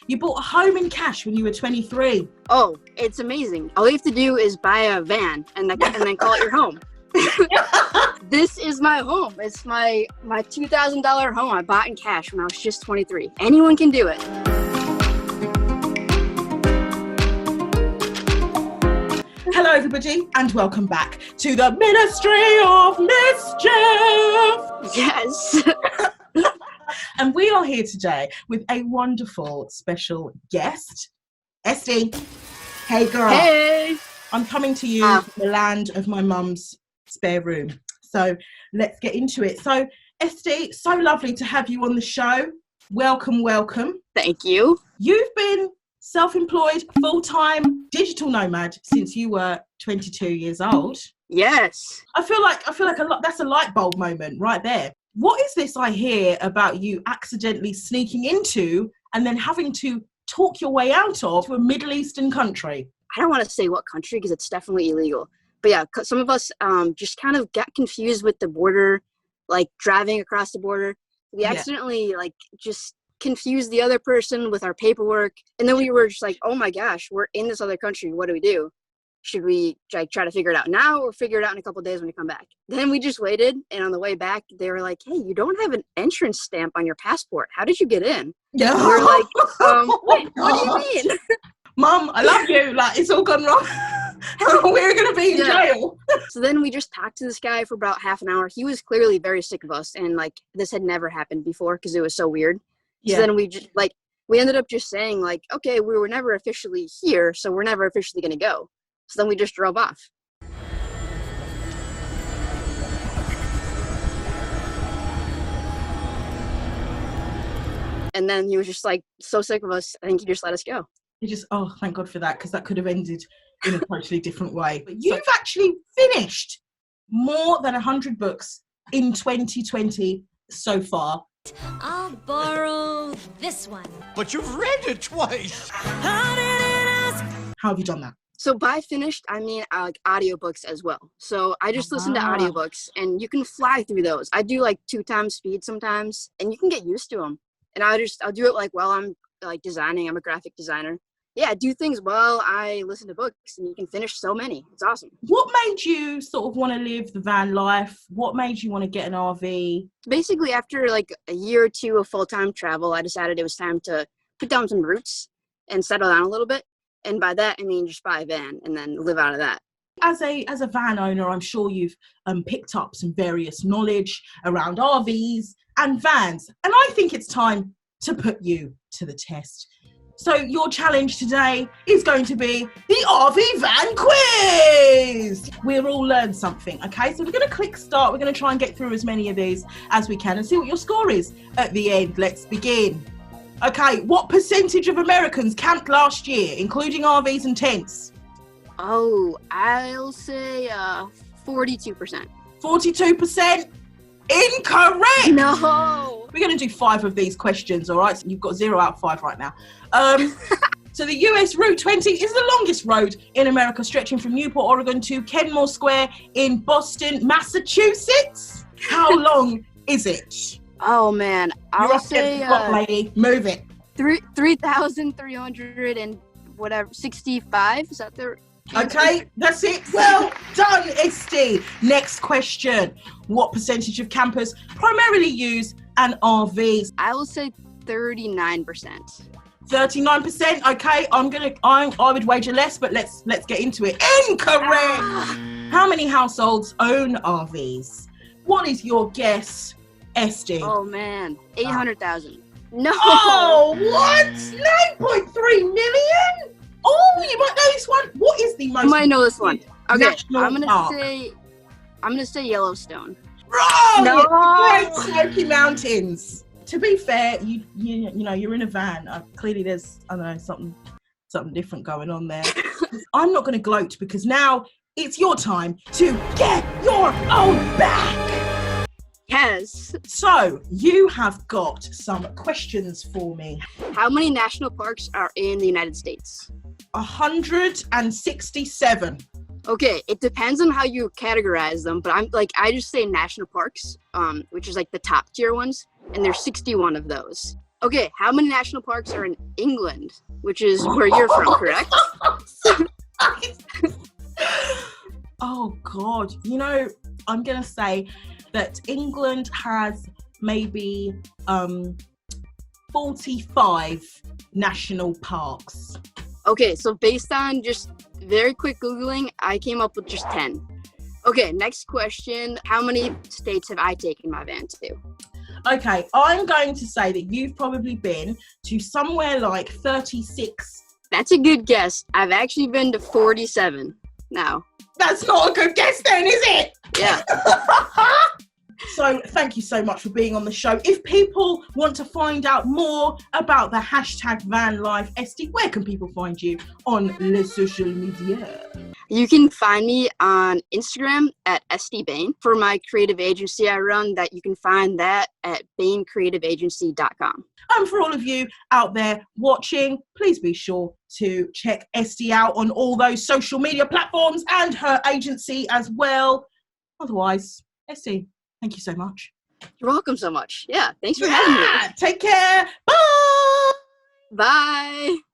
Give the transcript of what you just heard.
You bought a home in cash when you were 23. Oh, it's amazing. All you have to do is buy a van and then call it your home. This is my home. It's my $2,000 home I bought in cash when I was just 23. Anyone can do it. Hello, everybody, and welcome back to the Ministry of Mischief. Yes. And we are here today with a wonderful special guest, Esty. Hey, girl. Hey. I'm coming to you from the land of my mum's spare room. So let's get into it. So, Esty, so lovely to have you on the show. Welcome, welcome. Thank you. You've been self-employed, full-time digital nomad since you were 22 years old. Yes. I feel like that's a light bulb moment right there. What is this I hear about you accidentally sneaking into and then having to talk your way out of to a Middle Eastern country? I don't want to say what country because it's definitely illegal. But yeah, some of us just kind of got confused with the border, like driving across the border. We accidentally just confused the other person with our paperwork. And then we were just like, oh my gosh, we're in this other country. What do we do? Should we try to figure it out now or figure it out in a couple of days when we come back? Then we just waited. And on the way back, they were like, hey, you don't have an entrance stamp on your passport. How did you get in? Yeah. We were like, wait, what do you mean? Mum, I love you. Like, it's all gone wrong. We're going to be in jail. So then we just talked to this guy for about half an hour. He was clearly very sick of us. And this had never happened before because it was so weird. Yeah. So then we just we ended up just saying okay, we were never officially here. So we're never officially going to go. So then we just drove off. And then he was just so sick of us. I think he just let us go. Thank God for that, because that could have ended in a totally different way. But you've actually finished more than 100 books in 2020 so far. I'll borrow this one. But you've read it twice. How have you done that? So by finished, I mean audiobooks as well. So I just listen to audiobooks, and you can fly through those. I do 2 times speed sometimes, and you can get used to them. And I'll do it while I'm designing. I'm a graphic designer. Yeah, I do things while I listen to books, and you can finish so many. It's awesome. What made you sort of want to live the van life? What made you want to get an RV? Basically, after a year or two of full-time travel, I decided it was time to put down some roots and settle down a little bit. And by that, I mean just buy a van and then live out of that. As a van owner, I'm sure you've picked up some various knowledge around RVs and vans. And I think it's time to put you to the test. So your challenge today is going to be the RV van quiz. We'll all learn something, okay? So we're going to click start. We're going to try and get through as many of these as we can and see what your score is at the end. Let's begin. Okay, what percentage of Americans camped last year, including RVs and tents? Oh, I'll say 42%. 42%? Incorrect! No! We're going to do 5 of these questions, all right? So you've got 0 out of 5 right now. So the US Route 20 is the longest road in America, stretching from Newport, Oregon to Kenmore Square in Boston, Massachusetts. How long is it? Oh, man. I'll say... lady. Move it. 3,300 and whatever, 65? Is that the... Okay, that's it. Well done, Esty. Next question. What percentage of campers primarily use an RV? I will say 39%. 39%. Okay, I would wager less, but let's get into it. Incorrect. How many households own RVs? What is your guess, Esty? Oh man, 800,000. No. Oh, what? 9.3 million? Oh, you might know this one. What is the most? I might know this one. Okay, I'm gonna say Yellowstone. Wrong. No. Great Smoky Mountains. To be fair, you know you're in a van. Clearly, there's something different going on there. I'm not going to gloat because now it's your time to get your own back. Yes. So you have got some questions for me. How many national parks are in the United States? 167. Okay, it depends on how you categorize them, but I just say national parks, which is the top tier ones, and there's 61 of those. Okay, how many national parks are in England, which is where you're from, correct? Oh God, you know, I'm gonna say that England has maybe 45 national parks. Okay, so based on just very quick Googling, I came up with just 10. Okay, next question. How many states have I taken my van to? Okay, I'm going to say that you've probably been to somewhere like 36. That's a good guess. I've actually been to 47 now. That's not a good guess then, is it? Yeah. So thank you so much for being on the show. If people want to find out more about the hashtag Vanlife Esty, where can people find you on the social media? You can find me on Instagram at Esty Bain. For my creative agency I run, that you can find that at baincreativeagency.com. And for all of you out there watching, please be sure to check Esty out on all those social media platforms and her agency as well. Otherwise, Esty, thank you so much. You're welcome so much. Yeah, thanks for having me. Take care. Bye. Bye.